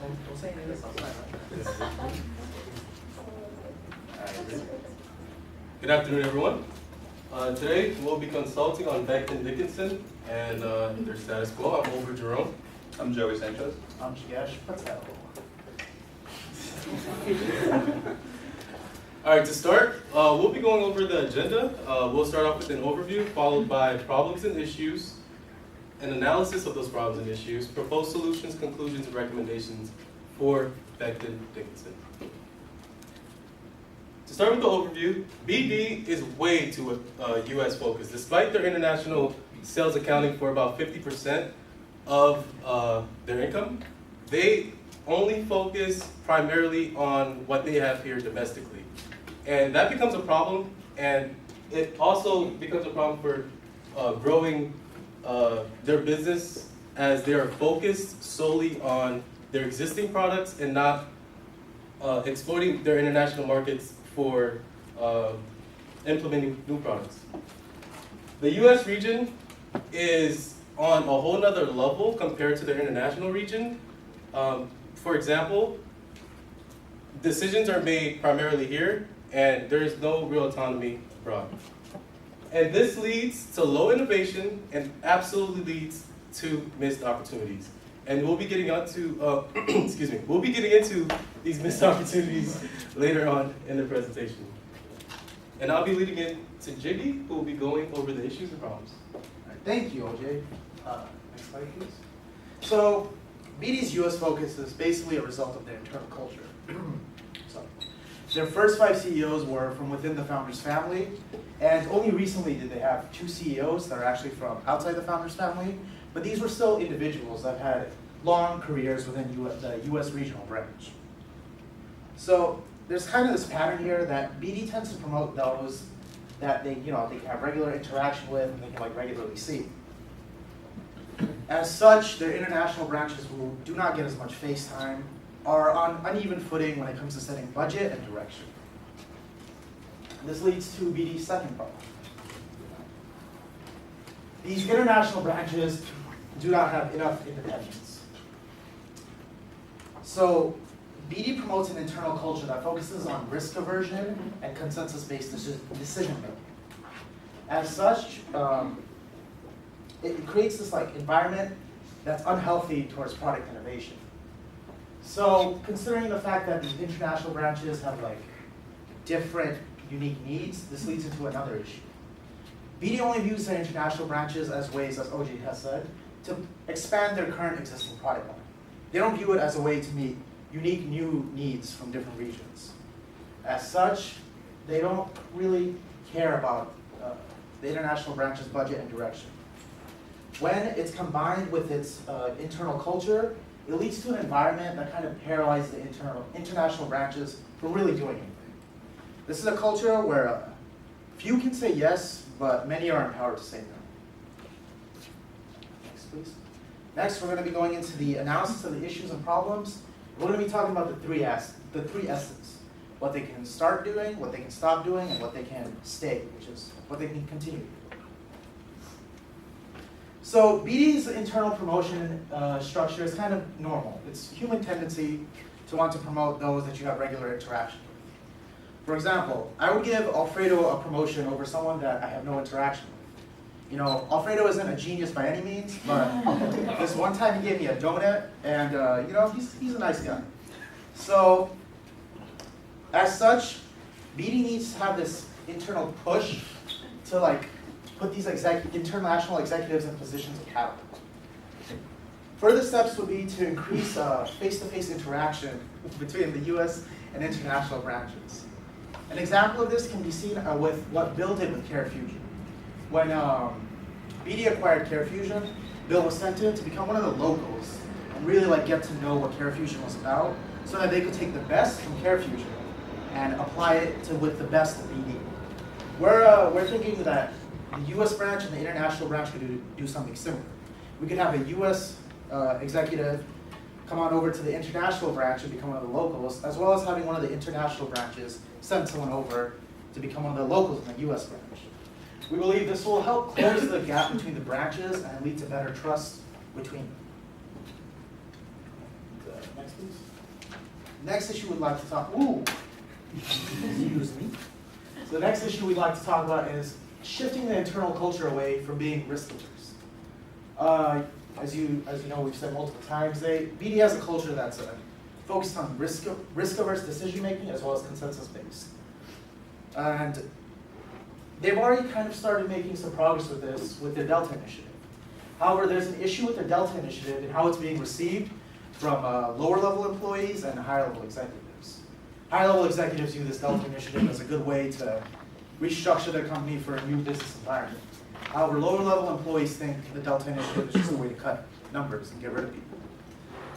Don't say any of this outside, right? Good afternoon, everyone. Today we'll be consulting on Becton Dickinson and their status quo. I'm Over Jerome. I'm Joey Sanchez. I'm Shigesh Patel. All right, to start, we'll be going over the agenda. We'll start off with an overview, followed by problems and issues, an analysis of those problems and issues, proposed solutions, conclusions, and recommendations for Becton Dickinson. To start with the overview, BD is way too US focused. Despite their international sales accounting for about 50% of their income, they only focus primarily on what they have here domestically. And that becomes a problem, and it also becomes a problem for growing their business as they are focused solely on their existing products and not exploiting their international markets for implementing new products. The US region is on a whole nother level compared to their international region. For example, decisions are made primarily here, and there is no real autonomy abroad. And this leads to low innovation and absolutely leads to missed opportunities. And we'll be getting onto, we'll be getting into these missed opportunities later on in the presentation. And I'll be leading it to Jiggy, who will be going over the issues and problems. All right, thank you, OJ. Next slide, please. So, BD's US focus is basically a result of their internal culture. So, their first 5 CEOs were from within the founder's family, and only recently did they have 2 CEOs that are actually from outside the founder's family, but these were still individuals that had long careers within the US regional branch. So there's kind of this pattern here that BD tends to promote those that they can have regular interaction with and they can regularly see. As such, their international branches who do not get as much face time are on uneven footing when it comes to setting budget and direction. This leads to BD's second problem. These international branches do not have enough independence. So BD promotes an internal culture that focuses on risk aversion and consensus-based decision making. As such, it creates this environment that's unhealthy towards product innovation. So considering the fact that these international branches have different unique needs, this leads into another issue. BD only views their international branches as ways, as OJ has said, to expand their current existing product line. They don't view it as a way to meet unique new needs from different regions. As such, they don't really care about the international branch's budget and direction. When it's combined with its internal culture, it leads to an environment that kind of paralyzes the international branches from really doing anything. This is a culture where few can say yes, but many are empowered to say no. Next, please. Next, we're going to be going into the analysis of the issues and problems. We're going to be talking about the three S's. What they can start doing, what they can stop doing, and what they can stay, which is what they can continue to do. So BD's internal promotion structure is kind of normal. It's human tendency to want to promote those that you have regular interaction with. For example, I would give Alfredo a promotion over someone that I have no interaction with. Alfredo isn't a genius by any means, but this one time he gave me a donut, and he's a nice guy. So, as such, BD needs to have this internal push to put these international executives in positions of power. Further steps would be to increase face-to-face interaction between the US and international branches. An example of this can be seen with what Bill did with CareFusion. When BD acquired CareFusion, Bill was sent in to become one of the locals and really get to know what CareFusion was about so that they could take the best from CareFusion and apply it with the best of BD. We're thinking that the US branch and the international branch could do something similar. We could have a US executive come on over to the international branch and become one of the locals, as well as having one of the international branches send someone over to become one of the locals in the US branch. We believe this will help close the gap between the branches and lead to better trust between them. Next, please. Next issue we'd like to talk, excuse me. So the next issue we'd like to talk about is shifting the internal culture away from being risk averse. As you know, we've said multiple times, BD has a culture that's focused on risk averse decision making as well as consensus based. And they've already kind of started making some progress with this with their Delta initiative. However, there's an issue with the Delta initiative and how it's being received from lower level employees and higher level executives. Higher level executives view this Delta initiative as a good way to restructure their company for a new business environment. However, lower level employees think the Delta initiative is just a way to cut numbers and get rid of people.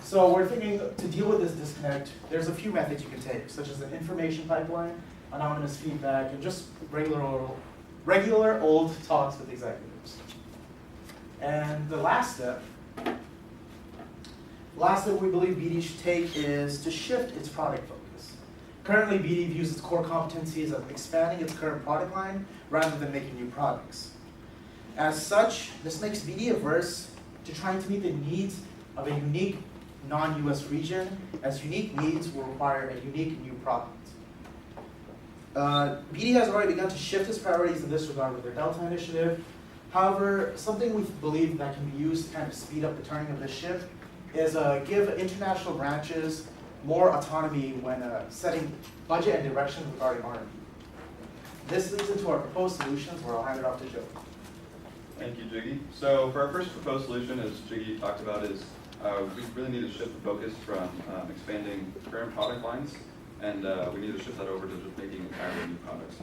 So we're thinking to deal with this disconnect, there's a few methods you can take, such as an information pipeline, anonymous feedback, and just regular old talks with executives. And the last step we believe BD should take is to shift its product focus. Currently, BD views its core competencies of expanding its current product line rather than making new products. As such, this makes BD averse to trying to meet the needs of a unique non-US region, as unique needs will require a unique new product. BD has already begun to shift its priorities in this regard with their Delta initiative. However, something we believe that can be used to kind of speed up the turning of this shift is give international branches more autonomy when setting budget and direction regarding R&D. This leads into our proposed solutions, where I'll hand it off to Joe. Thank you, Jiggy. So for our first proposed solution, as Jiggy talked about, is we really need to shift the focus from expanding current product lines, and we need to shift that over to just making entirely new products.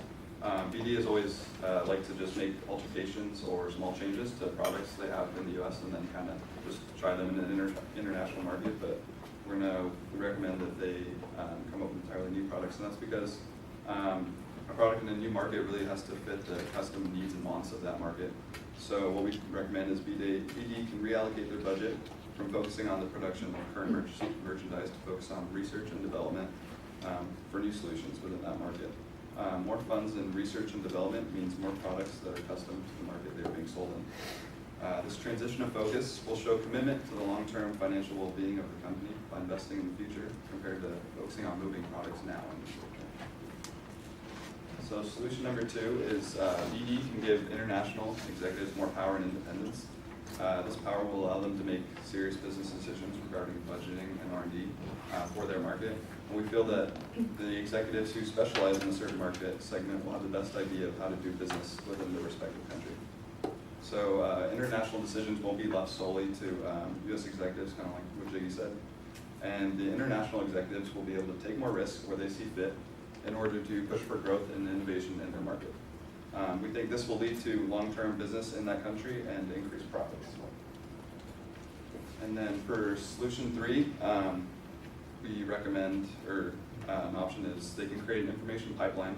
BD has always liked to just make alterations or small changes to products they have in the US and then kind of just try them in an international market, but we recommend that they come up with entirely new products, and that's because a product in a new market really has to fit the custom needs and wants of that market. So what we recommend is BD can reallocate their budget from focusing on the production of current merchandise to focus on research and development for new solutions within that market. More funds in research and development means more products that are custom to the market they're being sold in. This transition of focus will show commitment to the long-term financial well-being of the company by investing in the future compared to focusing on moving products now in the short term. So solution number 2 is BD can give international executives more power and independence. This power will allow them to make serious business decisions regarding budgeting and R&D for their market. And we feel that the executives who specialize in a certain market segment will have the best idea of how to do business within their respective country. So international decisions won't be left solely to US executives, kind of like what Jiggy said. And the international executives will be able to take more risks where they see fit in order to push for growth and innovation in their market. We think this will lead to long-term business in that country and increased profits. And then for solution 3, we recommend, or an option is they can create an information pipeline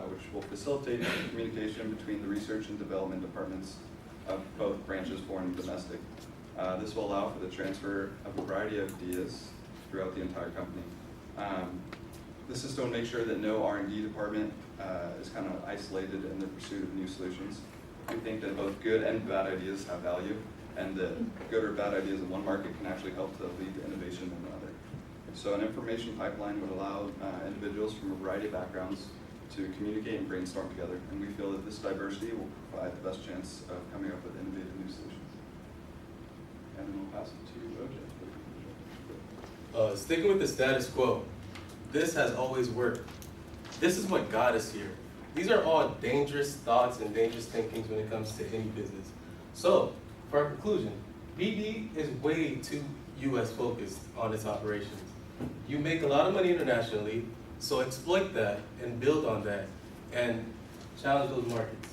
which will facilitate communication between the research and development departments of both branches, foreign and domestic. This will allow for the transfer of a variety of ideas throughout the entire company. This is to make sure that no R&D department is kind of isolated in the pursuit of new solutions. We think that both good and bad ideas have value, and that good or bad ideas in one market can actually help to lead to innovation in another. So an information pipeline would allow individuals from a variety of backgrounds to communicate and brainstorm together, and we feel that this diversity will provide the best chance of coming up with innovative new solutions. And then we'll pass it to OJ. Sticking with the status quo, this has always worked. This is what got us here. These are all dangerous thoughts and dangerous thinkings when it comes to any business. So, for our conclusion, BD is way too US focused on its operations. You make a lot of money internationally, so exploit that and build on that and challenge those markets.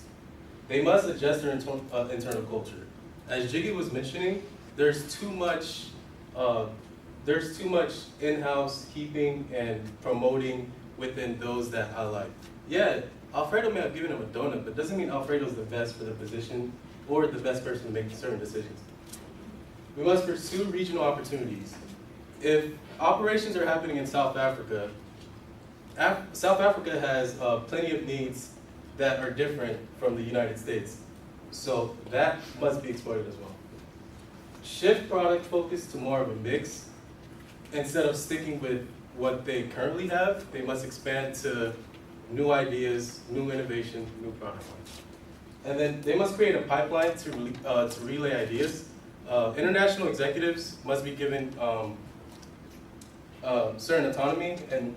They must adjust their internal culture. As Jiggy was mentioning, there's too much in-house keeping and promoting within those that highlight. Yeah, Alfredo may have given him a donut, but doesn't mean Alfredo's the best for the position or the best person to make certain decisions. We must pursue regional opportunities. If operations are happening in South Africa, South Africa has plenty of needs that are different from the United States. So that must be exploited as well. Shift product focus to more of a mix instead of sticking with what they currently have. They must expand to new ideas, new innovation, new product lines. And then they must create a pipeline to relay ideas. International executives must be given certain autonomy and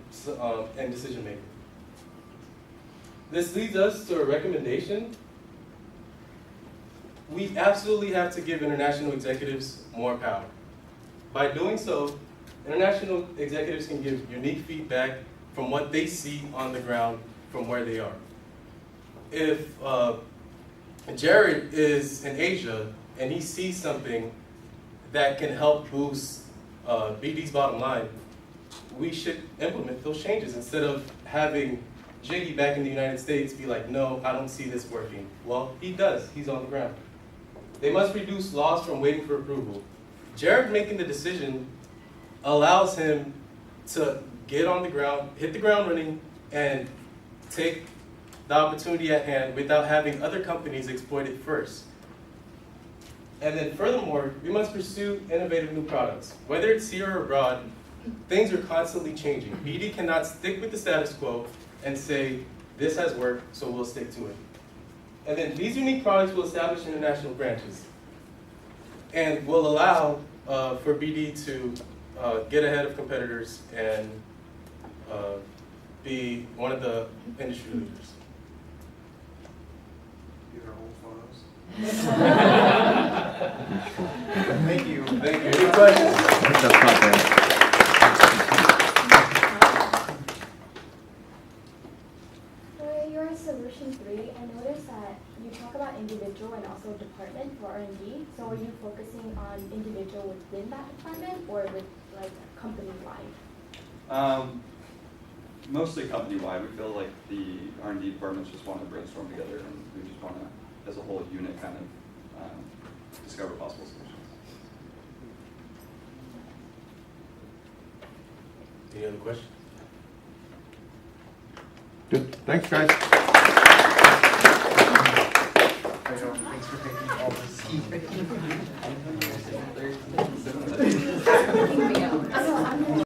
decision making. This leads us to a recommendation. We absolutely have to give international executives more power. By doing so, international executives can give unique feedback from what they see on the ground from where they are. If Jared is in Asia and he sees something that can help boost BD's bottom line, we should implement those changes instead of having Jiggy back in the United States be like, no, I don't see this working. Well, he does, he's on the ground. They must reduce laws from waiting for approval. Jared making the decision allows him to get on the ground, hit the ground running, and take the opportunity at hand without having other companies exploit it first. And then furthermore, we must pursue innovative new products. Whether it's here or abroad, things are constantly changing. BD cannot stick with the status quo and say, this has worked, so we'll stick to it. And then these unique products will establish international branches and will allow for BD to get ahead of competitors and be one of the industry leaders. These are old photos. Thank you. Thank you. Any questions? That's not bad. For your solution 3, I noticed that you talk about individual and also department for R&D. So are you focusing on individual within that department or with like company-wide? Mostly company-wide. We feel like the R&D departments just want to brainstorm together, and we just want to, as a whole unit, kind of discover possible solutions. Any other questions? Good. Thanks, guys.